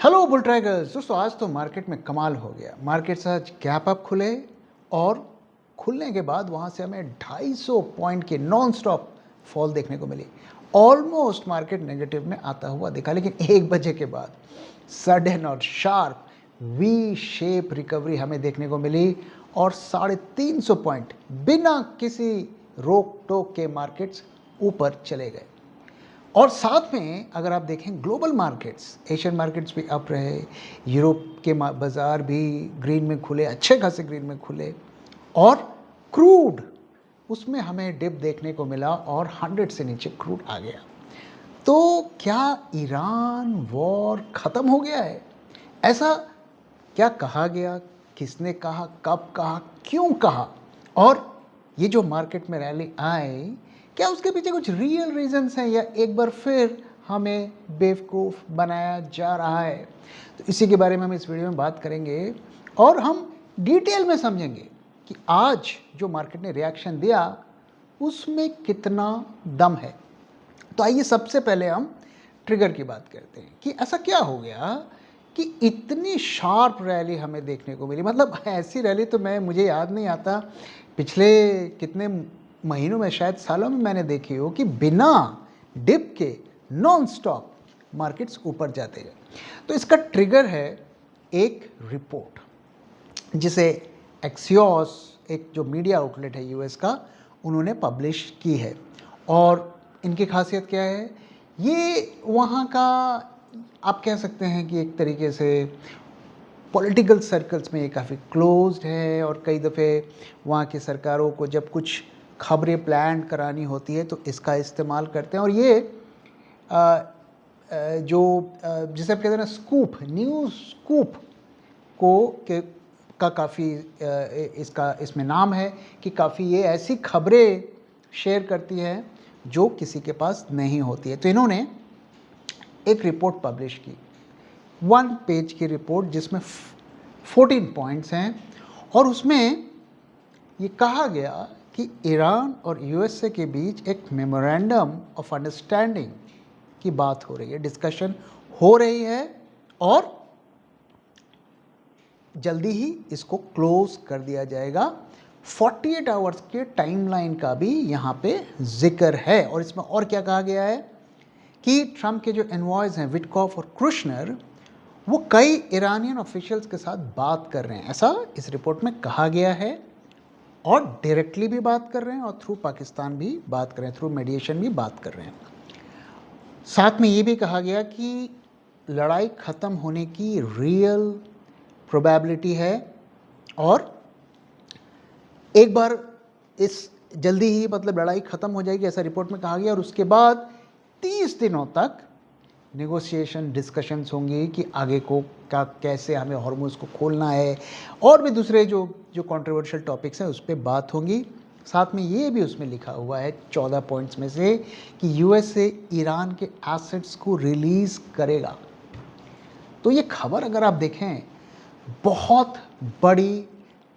Hello bull trackers दोस्तों, आज तो मार्केट में कमाल हो गया। मार्केट्स आज गैप अप खुले और खुलने के बाद वहाँ से हमें 250 पॉइंट की नॉन स्टॉप फॉल देखने को मिली। ऑलमोस्ट मार्केट नेगेटिव में आता हुआ दिखा, लेकिन 1 बजे के बाद सडन और शार्प वी शेप रिकवरी हमें देखने को मिली और 350 पॉइंट बिना किसी रोक टोक के मार्केट्स ऊपर चले गए। और साथ में अगर आप देखें ग्लोबल मार्केट्स, एशियन मार्केट्स भी अप रहे, यूरोप के बाज़ार भी ग्रीन में खुले, अच्छे खासे ग्रीन में खुले। और क्रूड, उसमें हमें डिप देखने को मिला और 100 से नीचे क्रूड आ गया। तो क्या ईरान वॉर ख़त्म हो गया है? ऐसा क्या कहा गया? किसने कहा? कब कहा? क्यों कहा? और ये जो मार्केट में रैली आए, क्या उसके पीछे कुछ रियल रीजंस हैं या एक बार फिर हमें बेवकूफ़ बनाया जा रहा है? तो इसी के बारे में हम इस वीडियो में बात करेंगे और हम डिटेल में समझेंगे कि आज जो मार्केट ने रिएक्शन दिया उसमें कितना दम है। तो आइए सबसे पहले हम ट्रिगर की बात करते हैं कि ऐसा क्या हो गया कि इतनी शार्प रैली हमें देखने को मिली। मतलब ऐसी रैली तो मुझे याद नहीं आता पिछले कितने महीनों में, शायद सालों में मैंने देखी हो कि बिना डिप के नॉन स्टॉप मार्केट्स ऊपर जाते हैं। तो इसका ट्रिगर है एक रिपोर्ट जिसे एक्सियोस, एक जो मीडिया आउटलेट है यूएस का, उन्होंने पब्लिश की है। और इनकी खासियत क्या है? ये वहाँ का, आप कह सकते हैं कि एक तरीके से पॉलिटिकल सर्कल्स में ये काफ़ी क्लोज्ड है और कई दफ़े वहाँ की सरकारों को जब कुछ खबरें प्लान करानी होती है तो इसका इस्तेमाल करते हैं। और ये जिसे आप कहते हैं ना स्कूप, न्यूज़ स्कूप का काफ़ी इसमें नाम है कि काफ़ी ये ऐसी खबरें शेयर करती है जो किसी के पास नहीं होती है। तो इन्होंने एक रिपोर्ट पब्लिश की, 1 पेज की रिपोर्ट जिसमें 14 पॉइंट्स हैं और उसमें ये कहा गया कि ईरान और यूएसए के बीच एक मेमोरेंडम ऑफ अंडरस्टैंडिंग की बात हो रही है, डिस्कशन हो रही है और जल्दी ही इसको क्लोज कर दिया जाएगा। 48 आवर्स के टाइमलाइन का भी यहाँ पे जिक्र है। और इसमें और क्या कहा गया है कि ट्रंप के जो एनवॉयज हैं विटकॉफ और क्रुशनर, वो कई ईरानियन ऑफिशियल्स के साथ बात कर रहे हैं, ऐसा इस रिपोर्ट में कहा गया है। और डायरेक्टली भी बात कर रहे हैं और थ्रू पाकिस्तान भी बात कर रहे हैं, थ्रू मीडिएशन भी बात कर रहे हैं। साथ में ये भी कहा गया कि लड़ाई ख़त्म होने की रियल प्रोबेबिलिटी है और एक बार इस जल्दी ही मतलब लड़ाई ख़त्म हो जाएगी, ऐसा रिपोर्ट में कहा गया। और उसके बाद 30 दिनों तक नेगोशिएशन डिस्कशंस होंगी कि आगे को क्या, कैसे हमें हॉर्मुज़ को खोलना है और भी दूसरे जो कंट्रोवर्शियल टॉपिक्स हैं उस पर बात होंगी। साथ में ये भी उसमें लिखा हुआ है 14 पॉइंट्स में से कि यूएसए ईरान के एसेट्स को रिलीज़ करेगा। तो ये खबर अगर आप देखें बहुत बड़ी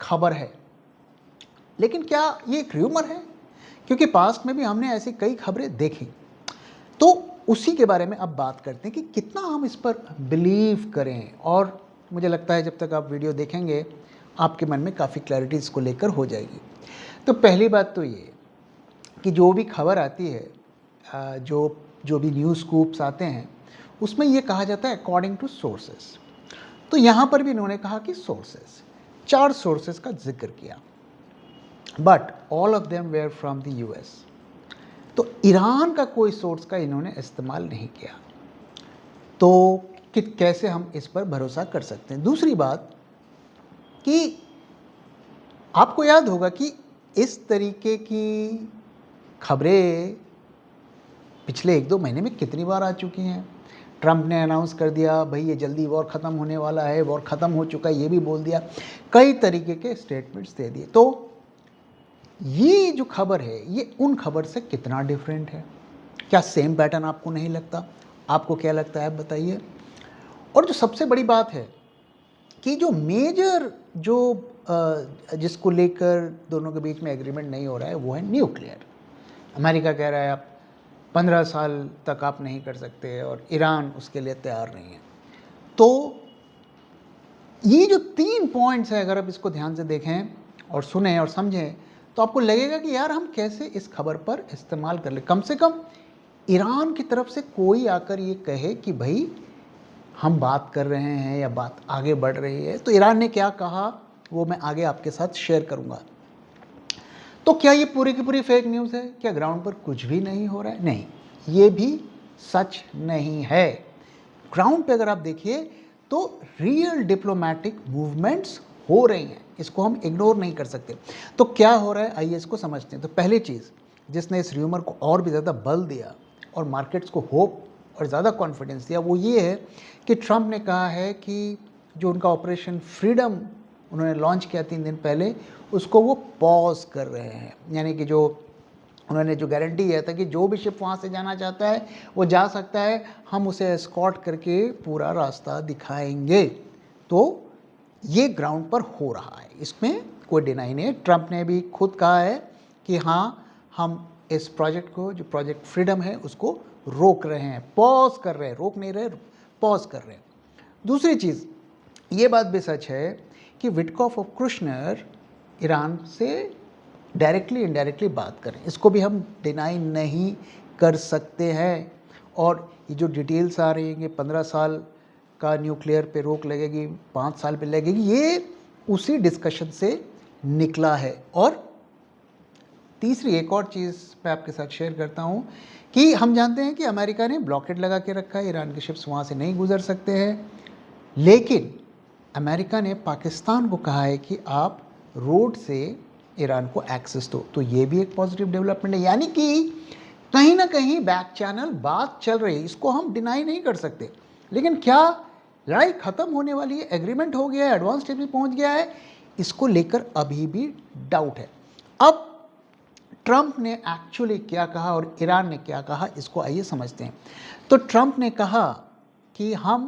खबर है, लेकिन क्या ये एक र्यूमर है? क्योंकि पास्ट में भी हमने ऐसी कई खबरें देखी। तो उसी के बारे में अब बात करते हैं कि कितना हम इस पर बिलीव करें। और मुझे लगता है जब तक आप वीडियो देखेंगे आपके मन में काफ़ी क्लैरिटी इसको लेकर हो जाएगी। तो पहली बात तो ये कि जो भी खबर आती है, जो भी न्यूज़ स्कूप्स आते हैं, उसमें ये कहा जाता है अकॉर्डिंग टू सोर्सेस। तो यहाँ पर भी इन्होंने कहा कि सोर्सेस, 4 सोर्सेस का जिक्र किया, but all of them were from the US. तो ईरान का कोई सोर्स का इन्होंने इस्तेमाल नहीं किया। तो कैसे हम इस पर भरोसा कर सकते हैं? दूसरी बात कि आपको याद होगा कि इस तरीके की खबरें पिछले 1-2 महीने में कितनी बार आ चुकी हैं। ट्रंप ने अनाउंस कर दिया भाई ये जल्दी वॉर ख़त्म होने वाला है, वॉर ख़त्म हो चुका है, ये भी बोल दिया, कई तरीके के स्टेटमेंट्स दे दिए। तो ये जो खबर है ये उन खबर से कितना डिफरेंट है? क्या सेम पैटर्न आपको नहीं लगता? आपको क्या लगता है, बताइए। और जो सबसे बड़ी बात है कि जो मेजर जिसको लेकर दोनों के बीच में एग्रीमेंट नहीं हो रहा है वो है न्यूक्लियर। अमेरिका कह रहा है आप 15 साल तक आप नहीं कर सकते और ईरान उसके लिए तैयार नहीं है। तो ये जो 3 पॉइंट्स है, अगर आप इसको ध्यान से देखें और सुने और समझें, तो आपको लगेगा कि यार हम कैसे इस खबर पर इस्तेमाल कर ले। कम से कम ईरान की तरफ से कोई आकर ये कहे कि भाई हम बात कर रहे हैं या बात आगे बढ़ रही है। तो ईरान ने क्या कहा वो मैं आगे आपके साथ शेयर करूंगा। तो क्या ये पूरी की पूरी फेक न्यूज़ है? क्या ग्राउंड पर कुछ भी नहीं हो रहा है? नहीं, ये भी सच नहीं है। ग्राउंड पे अगर आप देखिए तो रियल डिप्लोमेटिक मूवमेंट्स हो रही हैं, इसको हम इग्नोर नहीं कर सकते। तो क्या हो रहा है, आइए इसको समझते हैं। तो पहली चीज़ जिसने इस र्यूमर को और भी ज़्यादा बल दिया और मार्केट्स को होप और ज़्यादा कॉन्फिडेंस दिया, वो ये है कि ट्रंप ने कहा है कि जो उनका ऑपरेशन फ्रीडम उन्होंने लॉन्च किया 3 दिन पहले, उसको वो पॉज कर रहे हैं। यानी कि जो उन्होंने जो गारंटी दिया था कि जो भी शिप वहाँ से जाना चाहता है वो जा सकता है, हम उसे एस्कॉर्ट करके पूरा रास्ता दिखाएंगे। तो ये ग्राउंड पर हो रहा है, इसमें कोई डिनाई नहीं है। ट्रंप ने भी खुद कहा है कि हाँ, हम इस प्रोजेक्ट को, जो प्रोजेक्ट फ्रीडम है, उसको रोक रहे हैं, पॉज कर रहे हैं, रोक नहीं रहे, पॉज कर रहे हैं। दूसरी चीज़, ये बात भी सच है कि विटकॉफ और कुशनर ईरान से डायरेक्टली इनडायरेक्टली बात करें, इसको भी हम डिनाई नहीं कर सकते हैं। और ये जो डिटेल्स आ रही हैं कि 15 साल का न्यूक्लियर पे रोक लगेगी, 5 साल पे लगेगी, ये उसी डिस्कशन से निकला है। और तीसरी एक और चीज़ मैं आपके साथ शेयर करता हूँ कि हम जानते हैं कि अमेरिका ने ब्लॉकेट लगा के रखा है, ईरान के शिप्स वहाँ से नहीं गुजर सकते हैं। लेकिन अमेरिका ने पाकिस्तान को कहा है कि आप रोड से ईरान को एक्सेस दो। तो ये भी एक पॉजिटिव डेवलपमेंट है, यानी कि कहीं ना कहीं बैक चैनल बात चल रही है, इसको हम डिनाई नहीं कर सकते। लेकिन क्या लड़ाई खत्म होने वाली है, एग्रीमेंट हो गया है, एडवांस स्टेज में पहुंच गया है, इसको लेकर अभी भी डाउट है। अब ट्रंप ने एक्चुअली क्या कहा और ईरान ने क्या कहा, इसको आइए समझते हैं। तो ट्रंप ने कहा कि हम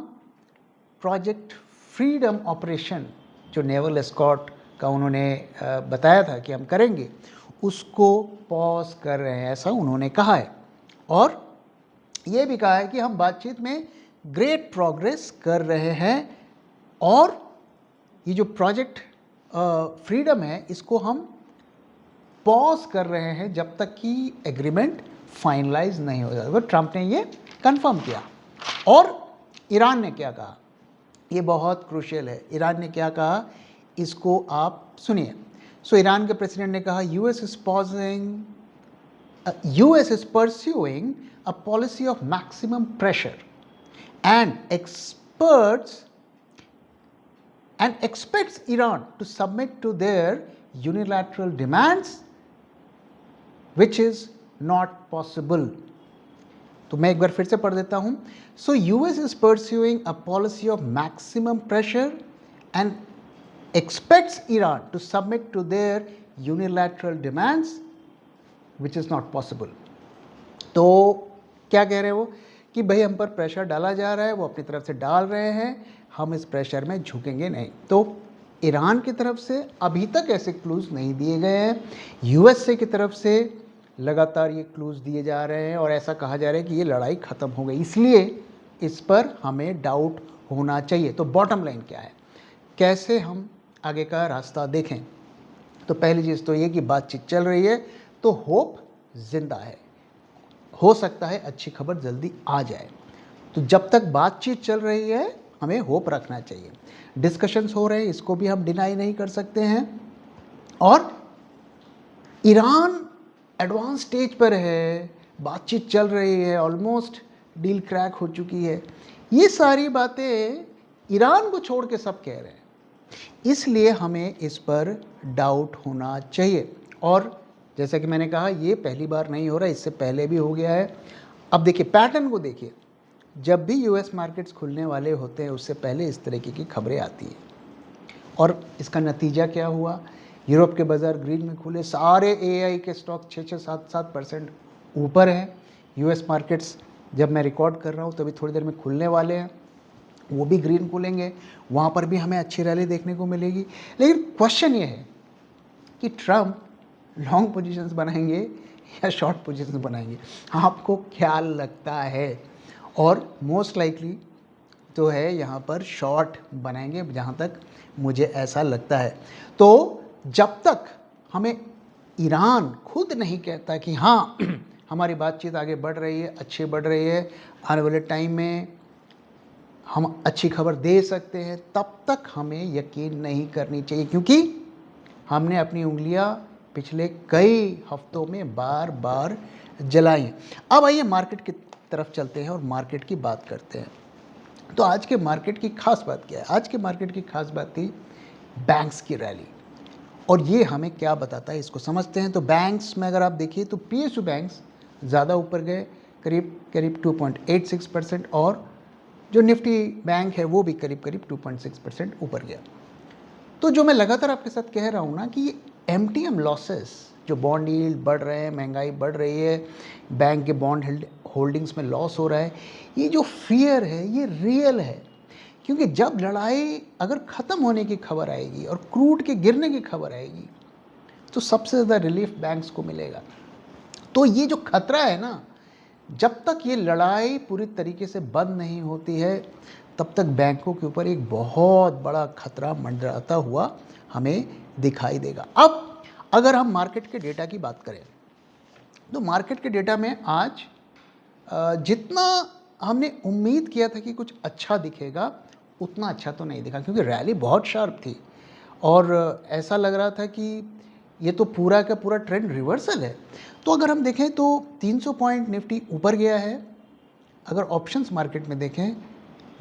प्रोजेक्ट फ्रीडम ऑपरेशन, जो नेवल एस्कॉर्ट का उन्होंने बताया था कि हम करेंगे, उसको पॉज कर रहे हैं, ऐसा उन्होंने कहा है। और ये भी कहा है कि हम बातचीत में ग्रेट प्रोग्रेस कर रहे हैं और ये जो प्रोजेक्ट फ्रीडम है, इसको हम पॉज कर रहे हैं जब तक कि एग्रीमेंट फाइनलाइज नहीं हो जाता। तो ट्रंप ने ये कंफर्म किया। और ईरान ने क्या कहा, ये बहुत क्रूशियल है। ईरान ने क्या कहा, इसको आप सुनिए। सो ईरान के प्रेसिडेंट ने कहा, US is pursuing a policy of maximum pressure and expects Iran to submit to their unilateral demands, which is not possible. तो मैं एक बार फिर से पढ़ देता हूं। So US is pursuing a policy of maximum pressure and expects Iran to submit to their unilateral demands, which is not possible. तो क्या कह रहे हैं वो कि भाई हम पर प्रेशर डाला जा रहा है, वो अपनी तरफ से डाल रहे हैं, हम इस प्रेशर में झुकेंगे नहीं। तो ईरान की तरफ से अभी तक ऐसे क्लूज नहीं दिए गए हैं, यूएसए की तरफ से लगातार ये क्लूज दिए जा रहे हैं और ऐसा कहा जा रहा है कि ये लड़ाई ख़त्म हो गई, इसलिए इस पर हमें डाउट होना चाहिए। तो बॉटम लाइन क्या है, कैसे हम आगे का रास्ता देखें? तो पहली चीज़ तो ये कि बातचीत चल रही है, तो होप जिंदा है, हो सकता है अच्छी खबर जल्दी आ जाए। तो जब तक बातचीत चल रही है हमें होप रखना चाहिए। डिस्कशंस हो रहे हैं, इसको भी हम डिनाई नहीं कर सकते हैं। और ईरान एडवांस स्टेज पर है, बातचीत चल रही है, ऑलमोस्ट डील क्रैक हो चुकी है। ये सारी बातें ईरान को छोड़ के सब कह रहे हैं, इसलिए हमें इस पर डाउट होना चाहिए। और जैसा कि मैंने कहा, ये पहली बार नहीं हो रहा, इससे पहले भी हो गया है। अब देखिए पैटर्न को देखिए, जब भी यूएस मार्केट्स खुलने वाले होते हैं उससे पहले इस तरीके की खबरें आती हैं। और इसका नतीजा क्या हुआ, यूरोप के बाज़ार ग्रीन में खुले, सारे एआई के स्टॉक 6-6, 7-7% ऊपर हैं। यूएस मार्केट्स जब मैं रिकॉर्ड कर रहा हूँ तभी थोड़ी देर में खुलने वाले हैं, वो भी ग्रीन खुलेंगे, वहाँ पर भी हमें अच्छी रैली देखने को मिलेगी। लेकिन क्वेश्चन ये है कि ट्रंप लॉन्ग पोजीशंस बनाएंगे या शॉर्ट पोजीशंस बनाएंगे, आपको क्या लगता है? और मोस्ट लाइकली जो है यहाँ पर शॉर्ट बनाएंगे, जहाँ तक मुझे ऐसा लगता है। तो जब तक हमें ईरान खुद नहीं कहता कि हाँ हमारी बातचीत आगे बढ़ रही है, अच्छी बढ़ रही है, आने वाले टाइम में हम अच्छी खबर दे सकते हैं, तब तक हमें यकीन नहीं करनी चाहिए, क्योंकि हमने अपनी उंगलियां पिछले कई हफ्तों में बार बार जलाई हैं। अब आइए मार्केट की तरफ चलते हैं और मार्केट की बात करते हैं। तो आज के मार्केट की खास बात क्या है? आज के मार्केट की खास बात थी बैंक्स की रैली, और ये हमें क्या बताता है इसको समझते हैं। तो बैंक्स में अगर आप देखिए तो PSU बैंक्स ज़्यादा ऊपर गए, करीब करीब 2.86%, और जो निफ्टी बैंक है वो भी करीब करीब 2.6% ऊपर गया। तो जो मैं लगातार आपके साथ कह रहा हूँ ना कि ये MTM लॉसेस, जो बॉन्ड यील्ड बढ़ रहे हैं, महंगाई बढ़ रही है, बैंक के बॉन्ड होल्डिंग्स में लॉस हो रहा है, ये जो फियर है ये रियल है। क्योंकि जब लड़ाई अगर ख़त्म होने की खबर आएगी और क्रूड के गिरने की खबर आएगी, तो सबसे ज़्यादा रिलीफ बैंक्स को मिलेगा। तो ये जो खतरा है ना, जब तक ये लड़ाई पूरी तरीके से बंद नहीं होती है, तब तक बैंकों के ऊपर एक बहुत बड़ा खतरा मंडराता हुआ हमें दिखाई देगा। अब अगर हम मार्केट के डेटा की बात करें, तो मार्केट के डेटा में आज जितना हमने उम्मीद किया था कि कुछ अच्छा दिखेगा, उतना अच्छा तो नहीं दिखा, क्योंकि रैली बहुत शार्प थी और ऐसा लग रहा था कि ये तो पूरा का पूरा ट्रेंड रिवर्सल है। तो अगर हम देखें तो 300 पॉइंट निफ्टी ऊपर गया है। अगर ऑप्शंस मार्केट में देखें,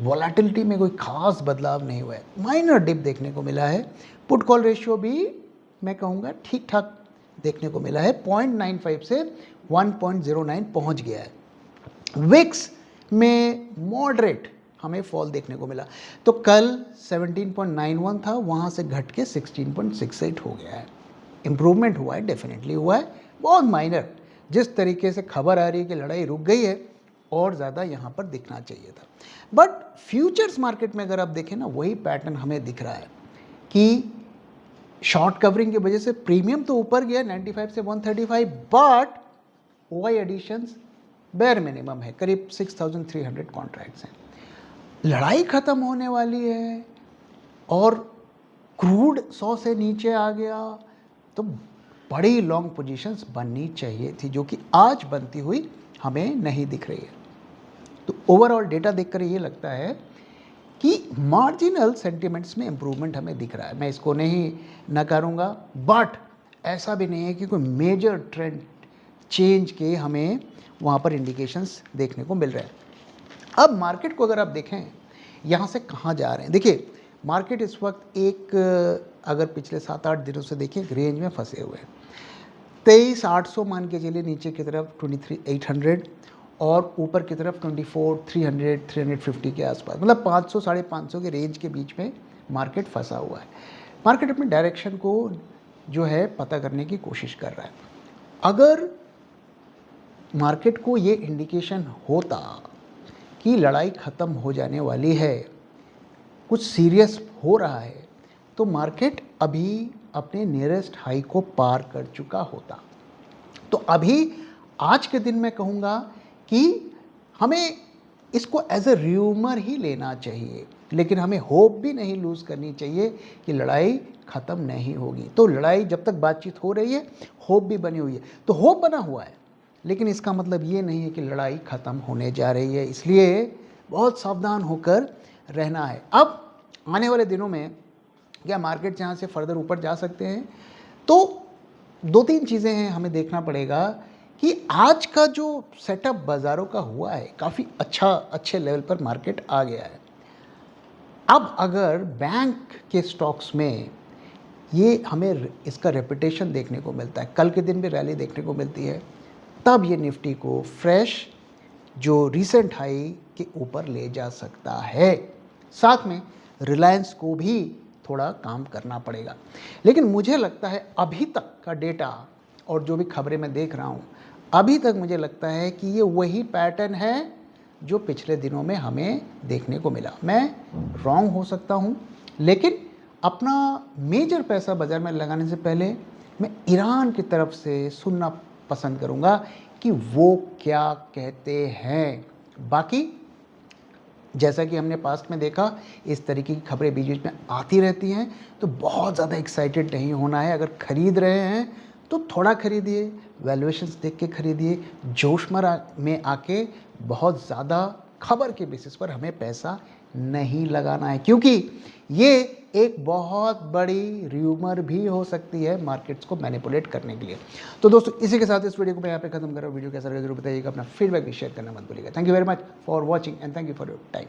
वॉलेटिलिटी में कोई खास बदलाव नहीं हुआ है, माइनर डिप देखने को मिला है। पुट कॉल रेशियो भी मैं कहूँगा ठीक ठाक देखने को मिला है, 0.95 से 1.09 पहुँच गया है। विक्स में मॉडरेट हमें फॉल देखने को मिला। तो कल 17.91 था, वहाँ से घट के 16.68 हो गया है। इम्प्रूवमेंट हुआ है, डेफिनेटली हुआ है, बहुत माइनर। जिस तरीके से खबर आ रही है कि लड़ाई रुक गई है, और ज़्यादा यहाँ पर दिखना चाहिए था। बट फ्यूचर्स मार्केट में अगर आप देखें ना, वही पैटर्न हमें दिख रहा है कि शॉर्ट कवरिंग की वजह से प्रीमियम तो ऊपर गया 95 से 135, but OI additions bare minimum है, करीब 6,300 कॉन्ट्रैक्ट्स हैं। लड़ाई ख़त्म होने वाली है और क्रूड 100 से नीचे आ गया, तो बड़ी लॉन्ग पोजीशंस बननी चाहिए थी, जो कि आज बनती हुई हमें नहीं दिख रही है। तो ओवरऑल डेटा देखकर ये लगता है कि मार्जिनल सेंटिमेंट्स में इम्प्रूवमेंट हमें दिख रहा है। मैं इसको नहीं नकारूंगा, बट ऐसा भी नहीं है कि कोई मेजर ट्रेंड चेंज के हमें वहाँ पर इंडिकेशंस देखने को मिल रहे हैं। अब मार्केट को अगर आप देखें यहाँ से कहाँ जा रहे हैं, देखिए मार्केट इस वक्त एक अगर पिछले 7-8 दिनों से देखें एक रेंज में फंसे हुए हैं। 23,800 मान के चलिए, नीचे की तरफ 23,800 और ऊपर की तरफ 24,300 350 के आसपास, मतलब 500 550 के रेंज के बीच में मार्केट फंसा हुआ है। मार्केट अपनी डायरेक्शन को जो है पता करने की कोशिश कर रहा है। अगर मार्केट को ये इंडिकेशन होता कि लड़ाई ख़त्म हो जाने वाली है, कुछ सीरियस हो रहा है, तो मार्केट अभी अपने नियरेस्ट हाई को पार कर चुका होता। तो अभी आज के दिन मैं कहूँगा कि हमें इसको एज ए र्यूमर ही लेना चाहिए, लेकिन हमें होप भी नहीं लूज़ करनी चाहिए कि लड़ाई ख़त्म नहीं होगी। तो लड़ाई जब तक बातचीत हो रही है, होप भी बनी हुई है। तो होप बना हुआ है, लेकिन इसका मतलब ये नहीं है कि लड़ाई ख़त्म होने जा रही है, इसलिए बहुत सावधान होकर रहना है। अब आने वाले दिनों में क्या मार्केट यहाँ से फर्दर ऊपर जा सकते हैं, तो 2-3 चीज़ें हैं हमें देखना पड़ेगा कि आज का जो सेटअप बाज़ारों का हुआ है, काफ़ी अच्छे लेवल पर मार्केट आ गया है। अब अगर बैंक के स्टॉक्स में ये हमें इसका रेपुटेशन देखने को मिलता है, कल के दिन भी रैली देखने को मिलती है, तब ये निफ्टी को फ्रेश जो रीसेंट हाई के ऊपर ले जा सकता है। साथ में रिलायंस को भी थोड़ा काम करना पड़ेगा। लेकिन मुझे लगता है अभी तक का डेटा और जो भी खबरें मैं देख रहा हूँ, अभी तक मुझे लगता है कि ये वही पैटर्न है जो पिछले दिनों में हमें देखने को मिला। मैं रॉन्ग हो सकता हूँ, लेकिन अपना मेजर पैसा बाज़ार में लगाने से पहले मैं ईरान की तरफ से सुनना पसंद करूँगा कि वो क्या कहते हैं। बाकी जैसा कि हमने पास्ट में देखा, इस तरीके की खबरें बीच बीच में आती रहती हैं, तो बहुत ज़्यादा एक्साइटेड नहीं होना है। अगर खरीद रहे हैं तो थोड़ा खरीदिए, वैल्यूएशंस देख के खरीदिए, जोश में आके बहुत ज़्यादा खबर के बेसिस पर हमें पैसा नहीं लगाना है, क्योंकि ये एक बहुत बड़ी र्यूमर भी हो सकती है मार्केट्स को मैनिपुलेट करने के लिए। तो दोस्तों, इसी के साथ इस वीडियो को मैं यहाँ पे खत्म कर रहा हूँ। वीडियो कैसा लगा जरूर बताइएगा, अपना फीडबैक भी शेयर करना मत भूलिएगा। Thank you very much for watching and thank you for your time.